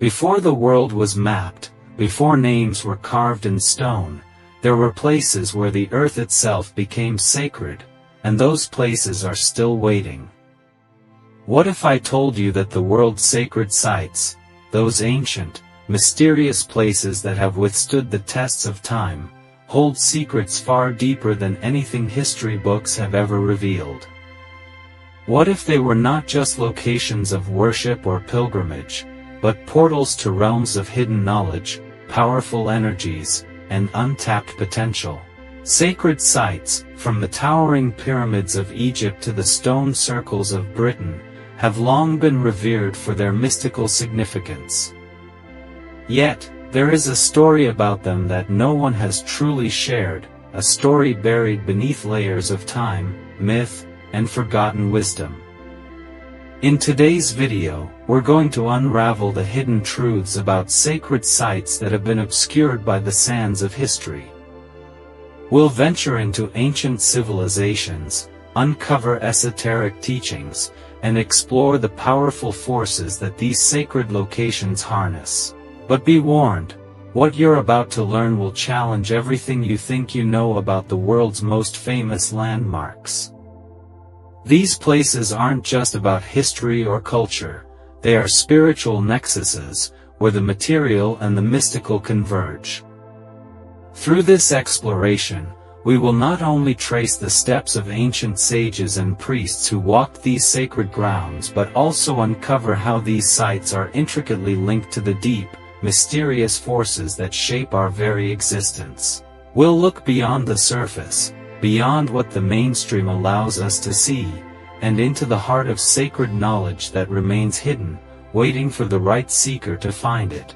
Before the world was mapped, before names were carved in stone, there were places where the earth itself became sacred, and those places are still waiting. What if I told you that the world's sacred sites, those ancient, mysterious places that have withstood the tests of time, hold secrets far deeper than anything history books have ever revealed? What if they were not just locations of worship or pilgrimage, but portals to realms of hidden knowledge, powerful energies, and untapped potential? Sacred sites, from the towering pyramids of Egypt to the stone circles of Britain, have long been revered for their mystical significance. Yet, there is a story about them that no one has truly shared, a story buried beneath layers of time, myth, and forgotten wisdom. In today's video, we're going to unravel the hidden truths about sacred sites that have been obscured by the sands of history. We'll venture into ancient civilizations, uncover esoteric teachings, and explore the powerful forces that these sacred locations harness. But be warned, what you're about to learn will challenge everything you think you know about the world's most famous landmarks. These places aren't just about history or culture, they are spiritual nexuses, where the material and the mystical converge. Through this exploration, we will not only trace the steps of ancient sages and priests who walked these sacred grounds but also uncover how these sites are intricately linked to the deep, mysterious forces that shape our very existence. We'll look beyond the surface, beyond what the mainstream allows us to see, and into the heart of sacred knowledge that remains hidden, waiting for the right seeker to find it.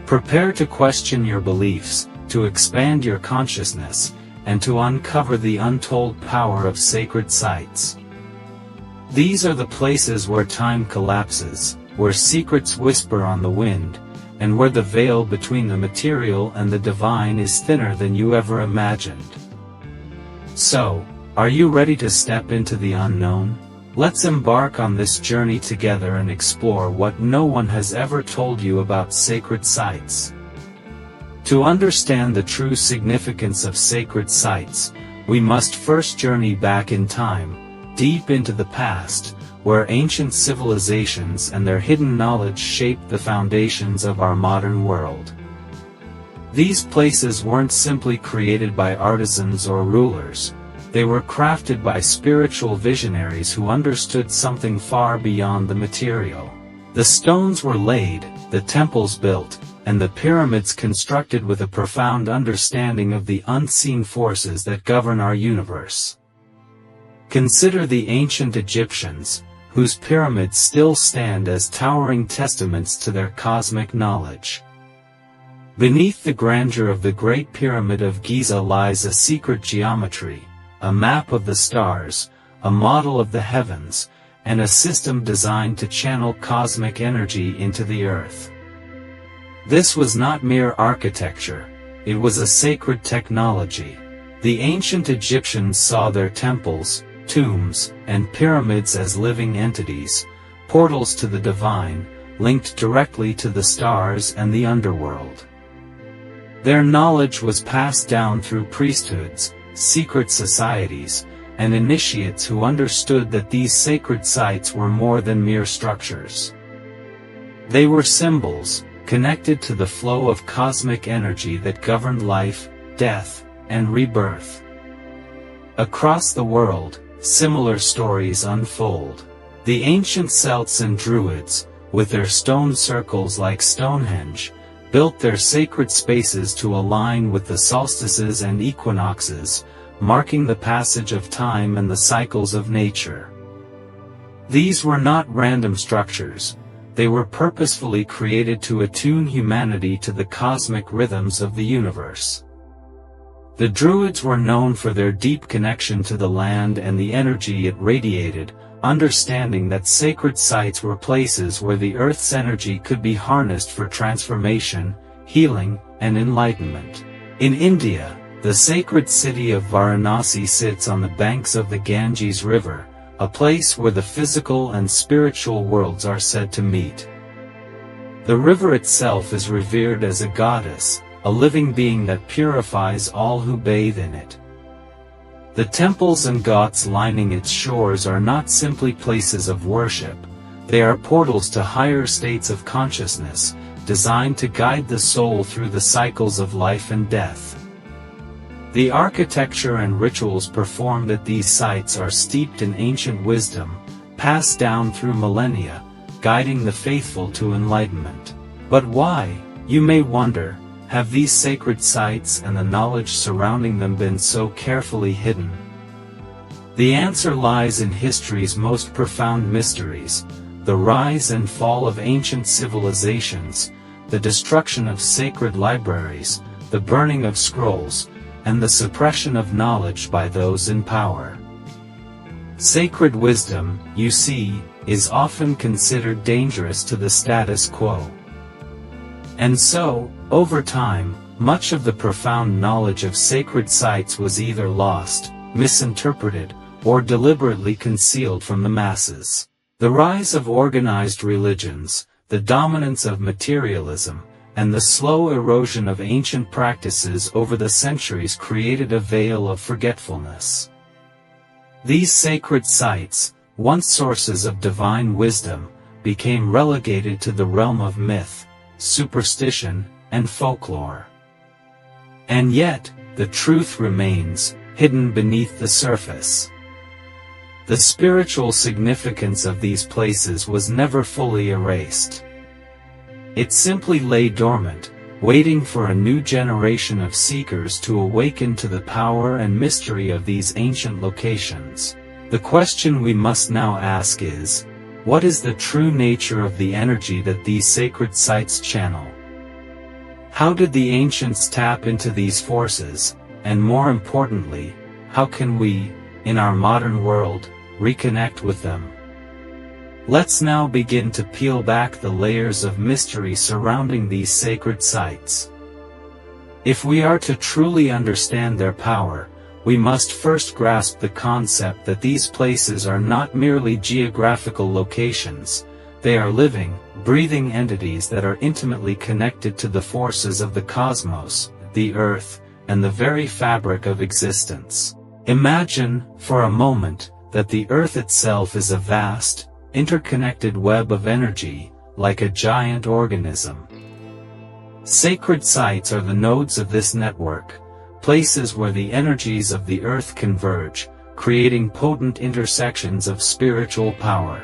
Prepare to question your beliefs, to expand your consciousness, and to uncover the untold power of sacred sites. These are the places where time collapses, where secrets whisper on the wind, and where the veil between the material and the divine is thinner than you ever imagined. So, are you ready to step into the unknown? Let's embark on this journey together and explore what no one has ever told you about sacred sites. To understand the true significance of sacred sites, we must first journey back in time, deep into the past, where ancient civilizations and their hidden knowledge shaped the foundations of our modern world. These places weren't simply created by artisans or rulers, they were crafted by spiritual visionaries who understood something far beyond the material. The stones were laid, the temples built, and the pyramids constructed with a profound understanding of the unseen forces that govern our universe. Consider the ancient Egyptians, whose pyramids still stand as towering testaments to their cosmic knowledge. Beneath the grandeur of the Great Pyramid of Giza lies a secret geometry, a map of the stars, a model of the heavens, and a system designed to channel cosmic energy into the earth. This was not mere architecture, it was a sacred technology. The ancient Egyptians saw their temples, tombs, and pyramids as living entities, portals to the divine, linked directly to the stars and the underworld. Their knowledge was passed down through priesthoods, secret societies, and initiates who understood that these sacred sites were more than mere structures. They were symbols, connected to the flow of cosmic energy that governed life, death, and rebirth. Across the world, similar stories unfold. The ancient Celts and Druids, with their stone circles like Stonehenge, built their sacred spaces to align with the solstices and equinoxes, marking the passage of time and the cycles of nature. These were not random structures. They were purposefully created to attune humanity to the cosmic rhythms of the universe. The Druids were known for their deep connection to the land and the energy it radiated, understanding that sacred sites were places where the earth's energy could be harnessed for transformation, healing, and enlightenment. In India, the sacred city of Varanasi sits on the banks of the Ganges River, a place where the physical and spiritual worlds are said to meet. The river itself is revered as a goddess, a living being that purifies all who bathe in it. The temples and ghats lining its shores are not simply places of worship, they are portals to higher states of consciousness, designed to guide the soul through the cycles of life and death. The architecture and rituals performed at these sites are steeped in ancient wisdom, passed down through millennia, guiding the faithful to enlightenment. But why, you may wonder, have these sacred sites and the knowledge surrounding them been so carefully hidden? The answer lies in history's most profound mysteries: the rise and fall of ancient civilizations, the destruction of sacred libraries, the burning of scrolls, and the suppression of knowledge by those in power. Sacred wisdom, you see, is often considered dangerous to the status quo. And so, over time, much of the profound knowledge of sacred sites was either lost, misinterpreted, or deliberately concealed from the masses. The rise of organized religions, the dominance of materialism, and the slow erosion of ancient practices over the centuries created a veil of forgetfulness. These sacred sites, once sources of divine wisdom, became relegated to the realm of myth, superstition, and folklore. And yet, the truth remains, hidden beneath the surface. The spiritual significance of these places was never fully erased. It simply lay dormant, waiting for a new generation of seekers to awaken to the power and mystery of these ancient locations. The question we must now ask is, what is the true nature of the energy that these sacred sites channel? How did the ancients tap into these forces, and more importantly, how can we, in our modern world, reconnect with them? Let's now begin to peel back the layers of mystery surrounding these sacred sites. If we are to truly understand their power, we must first grasp the concept that these places are not merely geographical locations, they are living, breathing entities that are intimately connected to the forces of the cosmos, the earth, and the very fabric of existence. Imagine, for a moment, that the earth itself is a vast, interconnected web of energy, like a giant organism. Sacred sites are the nodes of this network, places where the energies of the earth converge, creating potent intersections of spiritual power.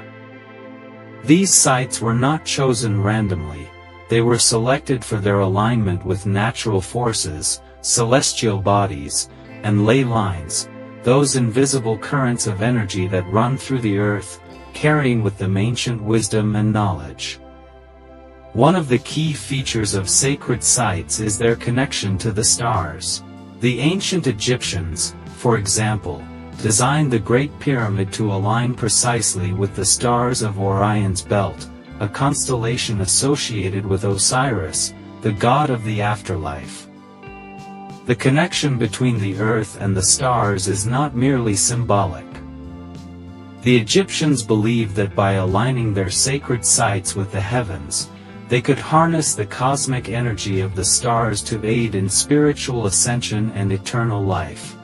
These sites were not chosen randomly, they were selected for their alignment with natural forces, celestial bodies, and ley lines, those invisible currents of energy that run through the earth, carrying with them ancient wisdom and knowledge. One of the key features of sacred sites is their connection to the stars. The ancient Egyptians, for example, designed the Great Pyramid to align precisely with the stars of Orion's belt, a constellation associated with Osiris, the god of the afterlife. The connection between the earth and the stars is not merely symbolic. The Egyptians believed that by aligning their sacred sites with the heavens, they could harness the cosmic energy of the stars to aid in spiritual ascension and eternal life.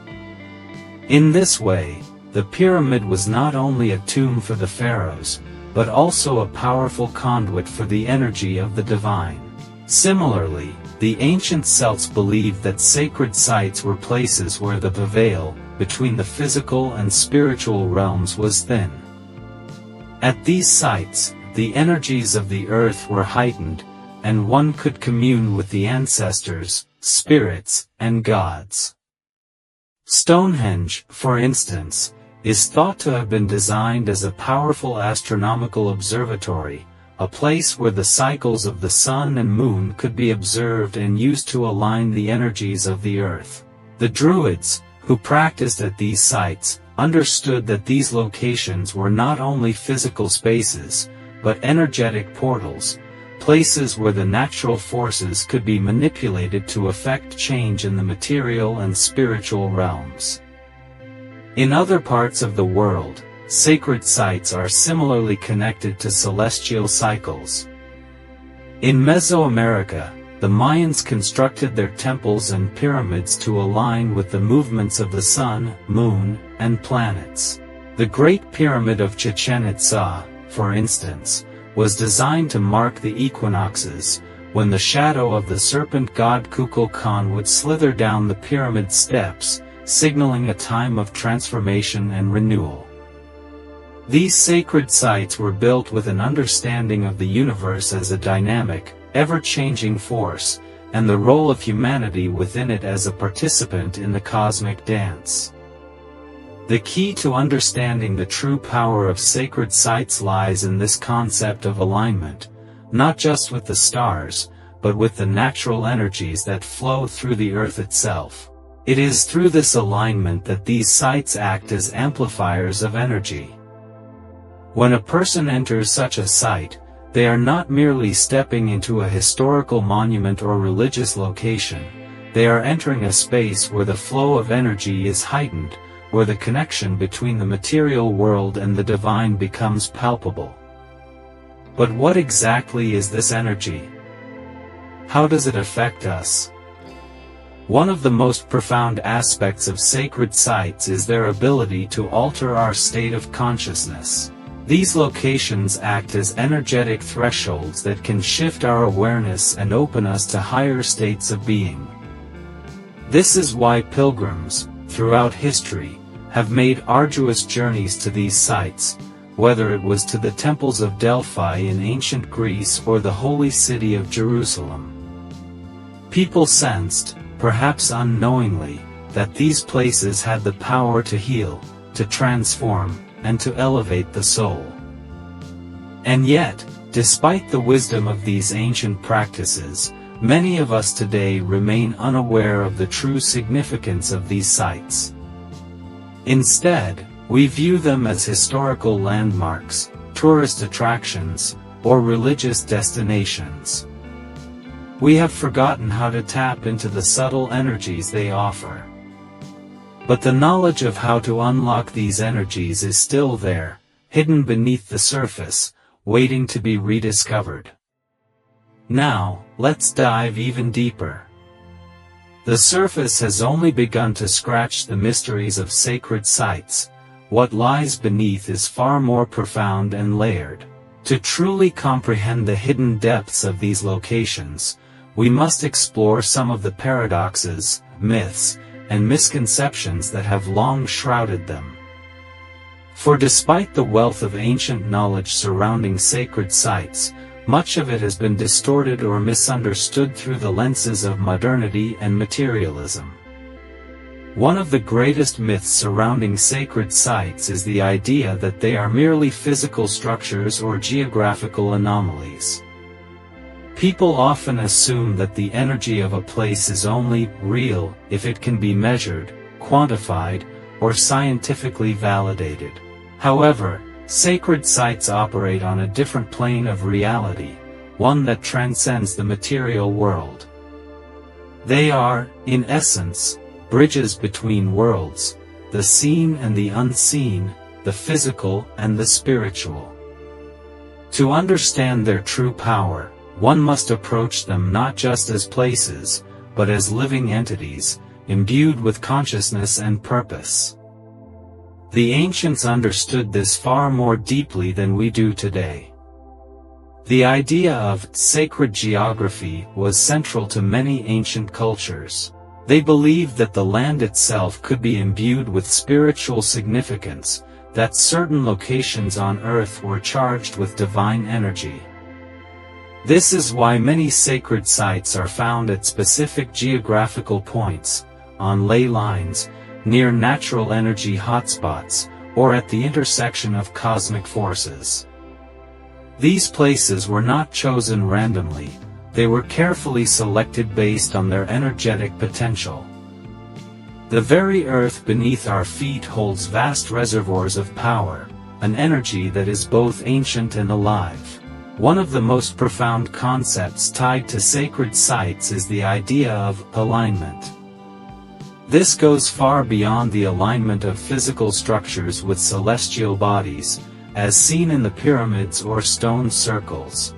In this way, the pyramid was not only a tomb for the pharaohs, but also a powerful conduit for the energy of the divine. Similarly, the ancient Celts believed that sacred sites were places where the veil between the physical and spiritual realms was thin. At these sites, the energies of the earth were heightened, and one could commune with the ancestors, spirits, and gods. Stonehenge, for instance, is thought to have been designed as a powerful astronomical observatory, a place where the cycles of the sun and moon could be observed and used to align the energies of the earth. The Druids, who practiced at these sites, understood that these locations were not only physical spaces, but energetic portals, places where the natural forces could be manipulated to effect change in the material and spiritual realms. In other parts of the world, sacred sites are similarly connected to celestial cycles. In Mesoamerica, the Mayans constructed their temples and pyramids to align with the movements of the sun, moon, and planets. The Great Pyramid of Chichen Itza, for instance, was designed to mark the equinoxes, when the shadow of the serpent god Kukulkan would slither down the pyramid steps, signaling a time of transformation and renewal. These sacred sites were built with an understanding of the universe as a dynamic, ever-changing force, and the role of humanity within it as a participant in the cosmic dance. The key to understanding the true power of sacred sites lies in this concept of alignment, not just with the stars, but with the natural energies that flow through the earth itself. It is through this alignment that these sites act as amplifiers of energy. When a person enters such a site, they are not merely stepping into a historical monument or religious location, they are entering a space where the flow of energy is heightened, where the connection between the material world and the divine becomes palpable. But what exactly is this energy? How does it affect us? One of the most profound aspects of sacred sites is their ability to alter our state of consciousness. These locations act as energetic thresholds that can shift our awareness and open us to higher states of being. This is why pilgrims, throughout history, have made arduous journeys to these sites, whether it was to the temples of Delphi in ancient Greece or the holy city of Jerusalem. People sensed, perhaps unknowingly, that these places had the power to heal, to transform, and to elevate the soul. And yet, despite the wisdom of these ancient practices, many of us today remain unaware of the true significance of these sites. Instead, we view them as historical landmarks, tourist attractions, or religious destinations. We have forgotten how to tap into the subtle energies they offer. But the knowledge of how to unlock these energies is still there, hidden beneath the surface, waiting to be rediscovered. Now, let's dive even deeper. The surface has only begun to scratch the mysteries of sacred sites. What lies beneath is far more profound and layered. To truly comprehend the hidden depths of these locations, we must explore some of the paradoxes, myths, and misconceptions that have long shrouded them. For despite the wealth of ancient knowledge surrounding sacred sites, much of it has been distorted or misunderstood through the lenses of modernity and materialism. One of the greatest myths surrounding sacred sites is the idea that they are merely physical structures or geographical anomalies. People often assume that the energy of a place is only real if it can be measured, quantified, or scientifically validated. However, sacred sites operate on a different plane of reality, one that transcends the material world. They are, in essence, bridges between worlds, the seen and the unseen, the physical and the spiritual. To understand their true power, one must approach them not just as places, but as living entities, imbued with consciousness and purpose. The ancients understood this far more deeply than we do today. The idea of sacred geography was central to many ancient cultures. They believed that the land itself could be imbued with spiritual significance, that certain locations on earth were charged with divine energy. This is why many sacred sites are found at specific geographical points, on ley lines, near natural energy hotspots, or at the intersection of cosmic forces. These places were not chosen randomly, they were carefully selected based on their energetic potential. The very earth beneath our feet holds vast reservoirs of power, an energy that is both ancient and alive. One of the most profound concepts tied to sacred sites is the idea of alignment. This goes far beyond the alignment of physical structures with celestial bodies, as seen in the pyramids or stone circles.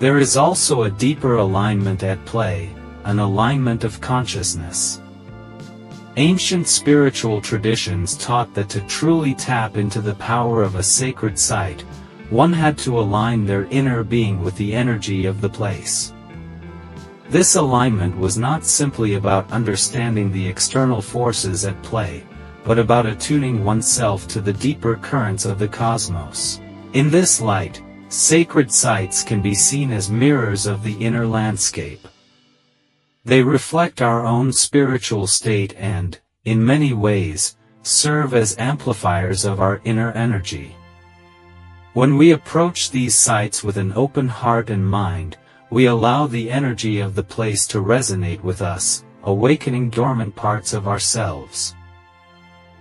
There is also a deeper alignment at play, an alignment of consciousness. Ancient spiritual traditions taught that to truly tap into the power of a sacred site, one had to align their inner being with the energy of the place. This alignment was not simply about understanding the external forces at play, but about attuning oneself to the deeper currents of the cosmos. In this light, sacred sites can be seen as mirrors of the inner landscape. They reflect our own spiritual state and, in many ways, serve as amplifiers of our inner energy. When we approach these sites with an open heart and mind, we allow the energy of the place to resonate with us, awakening dormant parts of ourselves.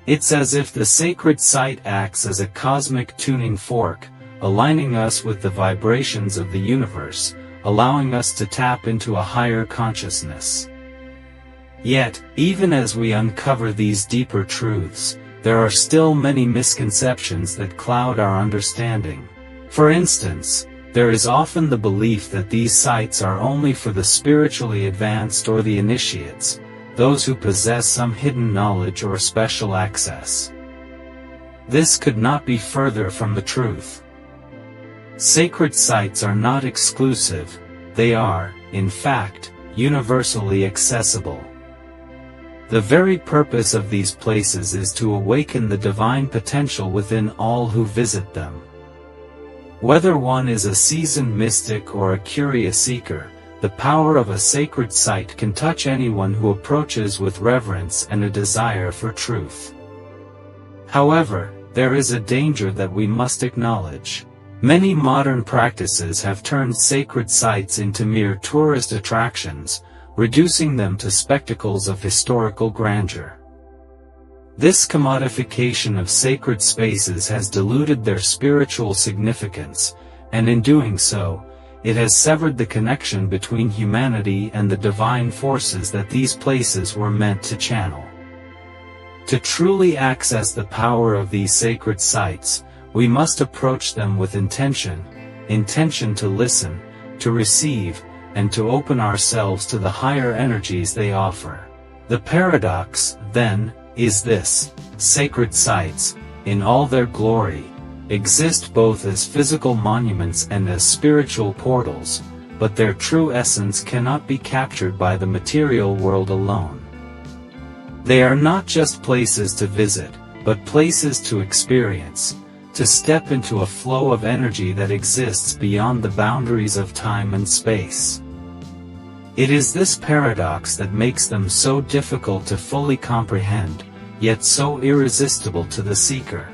It's as if the sacred site acts as a cosmic tuning fork, aligning us with the vibrations of the universe, allowing us to tap into a higher consciousness. Yet, even as we uncover these deeper truths, there are still many misconceptions that cloud our understanding. For instance, there is often the belief that these sites are only for the spiritually advanced or the initiates, those who possess some hidden knowledge or special access. This could not be further from the truth. Sacred sites are not exclusive, they are, in fact, universally accessible. The very purpose of these places is to awaken the divine potential within all who visit them. Whether one is a seasoned mystic or a curious seeker, the power of a sacred site can touch anyone who approaches with reverence and a desire for truth. However, there is a danger that we must acknowledge. Many modern practices have turned sacred sites into mere tourist attractions, reducing them to spectacles of historical grandeur. This commodification of sacred spaces has diluted their spiritual significance, and in doing so, it has severed the connection between humanity and the divine forces that these places were meant to channel. To truly access the power of these sacred sites, we must approach them with intention to listen, to receive, and to open ourselves to the higher energies they offer. The paradox, then, is this: sacred sites, in all their glory, exist both as physical monuments and as spiritual portals, but their true essence cannot be captured by the material world alone. They are not just places to visit, but places to experience, to step into a flow of energy that exists beyond the boundaries of time and space. It is this paradox that makes them so difficult to fully comprehend, yet so irresistible to the seeker.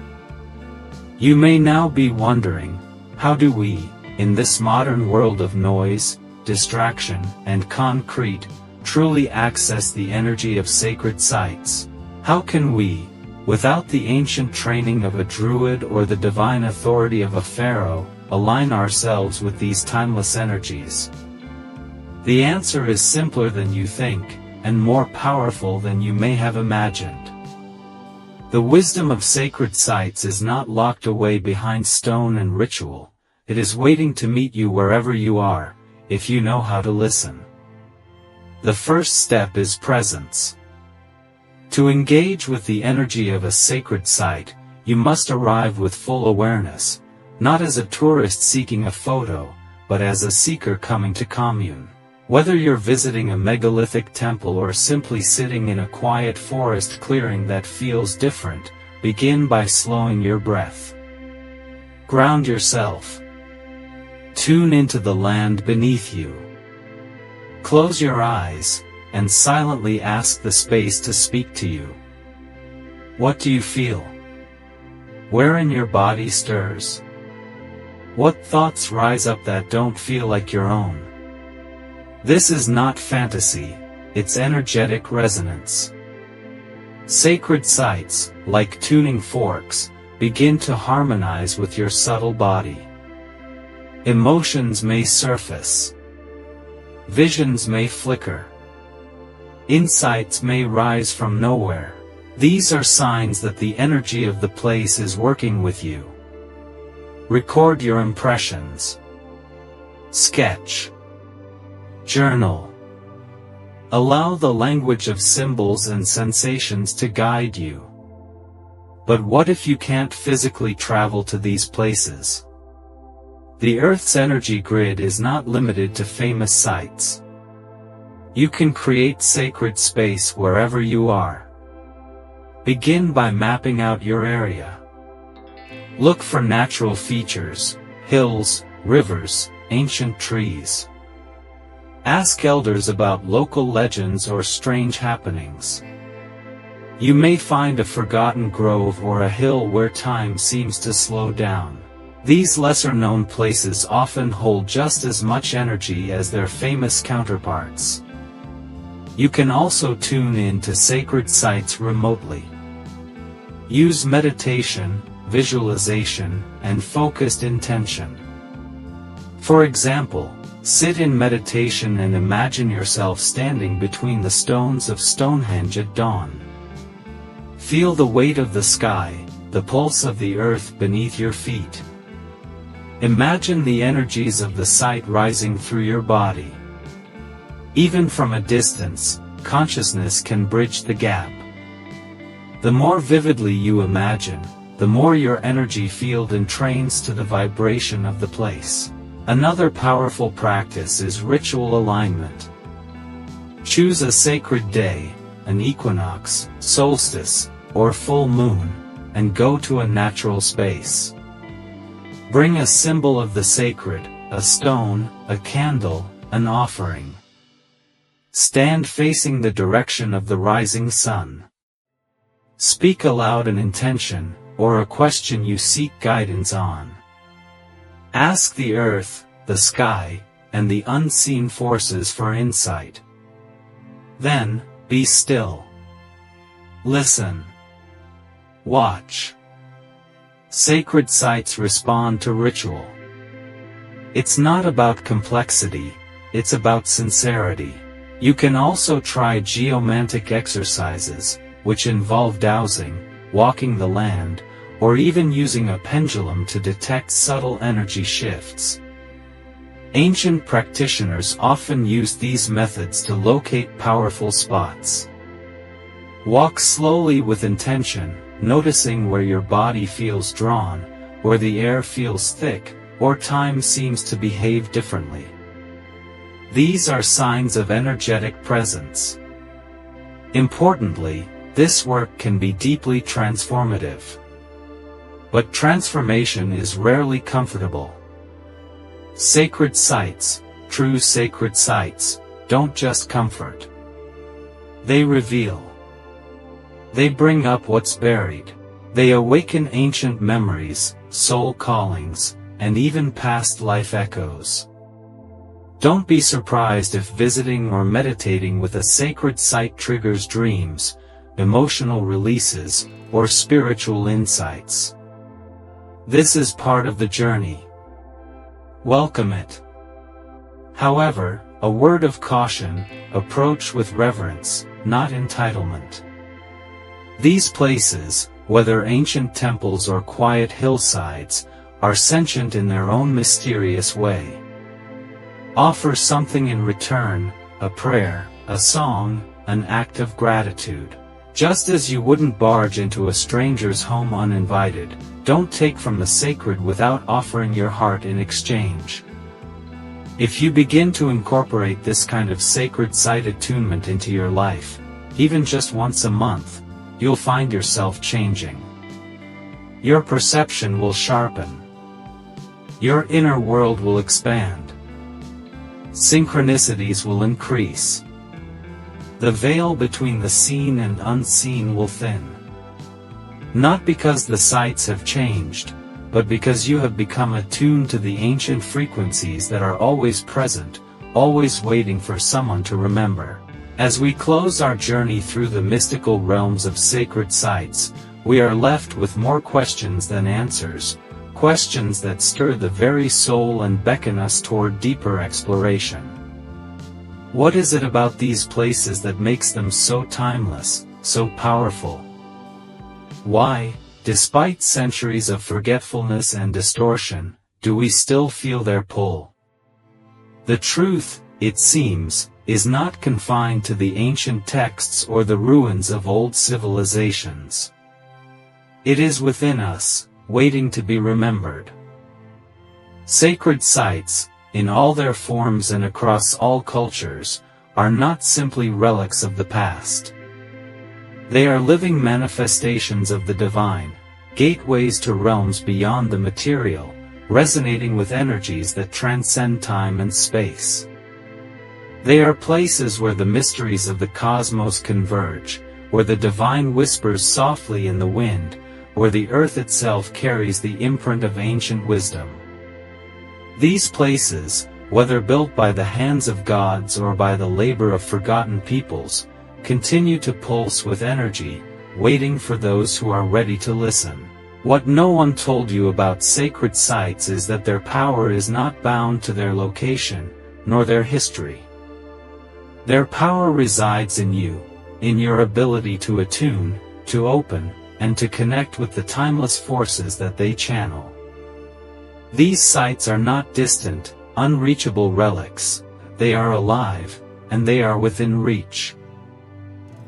You may now be wondering, how do we, in this modern world of noise, distraction, and concrete, truly access the energy of sacred sites? How can we, without the ancient training of a druid or the divine authority of a pharaoh, align ourselves with these timeless energies? The answer is simpler than you think, and more powerful than you may have imagined. The wisdom of sacred sites is not locked away behind stone and ritual. It is waiting to meet you wherever you are, if you know how to listen. The first step is presence. To engage with the energy of a sacred site, you must arrive with full awareness, not as a tourist seeking a photo, but as a seeker coming to commune. Whether you're visiting a megalithic temple or simply sitting in a quiet forest clearing that feels different, begin by slowing your breath. Ground yourself. Tune into the land beneath you. Close your eyes, and silently ask the space to speak to you. What do you feel? Where in your body stirs? What thoughts rise up that don't feel like your own? This is not fantasy, it's energetic resonance. Sacred sites, like tuning forks, begin to harmonize with your subtle body. Emotions may surface. Visions may flicker. Insights may rise from nowhere. These are signs that the energy of the place is working with you. Record your impressions. Sketch. Journal. Allow the language of symbols and sensations to guide you. But what if you can't physically travel to these places? The Earth's energy grid is not limited to famous sites. You can create sacred space wherever you are. Begin by mapping out your area. Look for natural features, hills, rivers, ancient trees. Ask elders about local legends or strange happenings. You may find a forgotten grove or a hill where time seems to slow down. These lesser-known places often hold just as much energy as their famous counterparts. You can also tune in to sacred sites remotely. Use meditation, visualization, and focused intention. For example, sit in meditation and imagine yourself standing between the stones of Stonehenge at dawn. Feel the weight of the sky, the pulse of the earth beneath your feet. Imagine the energies of the site rising through your body. Even from a distance, consciousness can bridge the gap. The more vividly you imagine, the more your energy field entrains to the vibration of the place. Another powerful practice is ritual alignment. Choose a sacred day, an equinox, solstice, or full moon, and go to a natural space. Bring a symbol of the sacred, a stone, a candle, an offering. Stand facing the direction of the rising sun. Speak aloud an intention, or a question you seek guidance on. Ask the earth, the sky, and the unseen forces for insight. Then, be still. Listen. Watch. Sacred sites respond to ritual. It's not about complexity, it's about sincerity. You can also try geomantic exercises, which involve dowsing, walking the land, or even using a pendulum to detect subtle energy shifts. Ancient practitioners often used these methods to locate powerful spots. Walk slowly with intention, noticing where your body feels drawn, where the air feels thick, or time seems to behave differently. These are signs of energetic presence. Importantly, this work can be deeply transformative. But transformation is rarely comfortable. Sacred sites, true sacred sites, don't just comfort. They reveal. They bring up what's buried. They awaken ancient memories, soul callings, and even past life echoes. Don't be surprised if visiting or meditating with a sacred site triggers dreams, emotional releases, or spiritual insights. This is part of the journey. Welcome it. However, a word of caution: approach with reverence, not entitlement. These places, whether ancient temples or quiet hillsides, are sentient in their own mysterious way. Offer something in return: a prayer, a song, an act of gratitude. Just as you wouldn't barge into a stranger's home uninvited, don't take from the sacred without offering your heart in exchange. If you begin to incorporate this kind of sacred site attunement into your life, even just once a month, you'll find yourself changing. Your perception will sharpen. Your inner world will expand. Synchronicities will increase. The veil between the seen and unseen will thin. Not because the sights have changed, but because you have become attuned to the ancient frequencies that are always present, always waiting for someone to remember. As we close our journey through the mystical realms of sacred sites, we are left with more questions than answers, questions that stir the very soul and beckon us toward deeper exploration. What is it about these places that makes them so timeless, so powerful? Why, despite centuries of forgetfulness and distortion, do we still feel their pull? The truth, it seems, is not confined to the ancient texts or the ruins of old civilizations. It is within us, waiting to be remembered. Sacred sites, in all their forms and across all cultures, are not simply relics of the past. They are living manifestations of the divine, gateways to realms beyond the material, resonating with energies that transcend time and space. They are places where the mysteries of the cosmos converge, where the divine whispers softly in the wind, where the earth itself carries the imprint of ancient wisdom. These places, whether built by the hands of gods or by the labor of forgotten peoples, continue to pulse with energy, waiting for those who are ready to listen. What no one told you about sacred sites is that their power is not bound to their location, nor their history. Their power resides in you, in your ability to attune, to open, and to connect with the timeless forces that they channel. These sites are not distant, unreachable relics. They are alive, and they are within reach.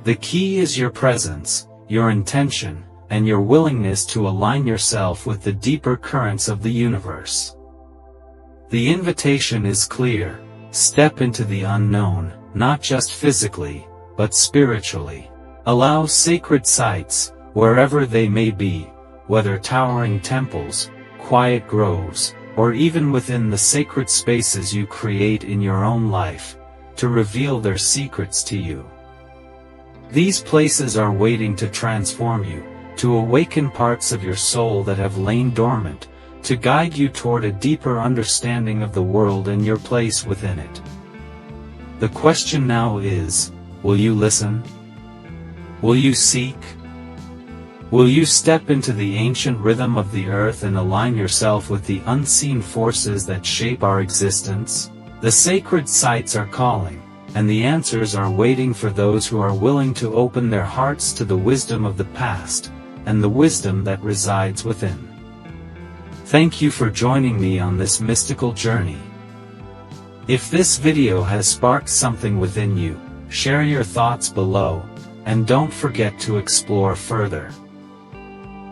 The key is your presence, your intention, and your willingness to align yourself with the deeper currents of the universe. The invitation is clear: step into the unknown, not just physically, but spiritually. Allow sacred sites, wherever they may be, whether towering temples, quiet groves, or even within the sacred spaces you create in your own life, to reveal their secrets to you. These places are waiting to transform you, to awaken parts of your soul that have lain dormant, to guide you toward a deeper understanding of the world and your place within it. The question now is, will you listen? Will you seek? Will you step into the ancient rhythm of the earth and align yourself with the unseen forces that shape our existence? The sacred sites are calling, and the answers are waiting for those who are willing to open their hearts to the wisdom of the past, and the wisdom that resides within. Thank you for joining me on this mystical journey. If this video has sparked something within you, share your thoughts below, and don't forget to explore further.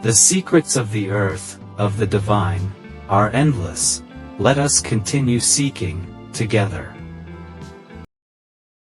The secrets of the earth, of the divine, are endless. Let us continue seeking, together.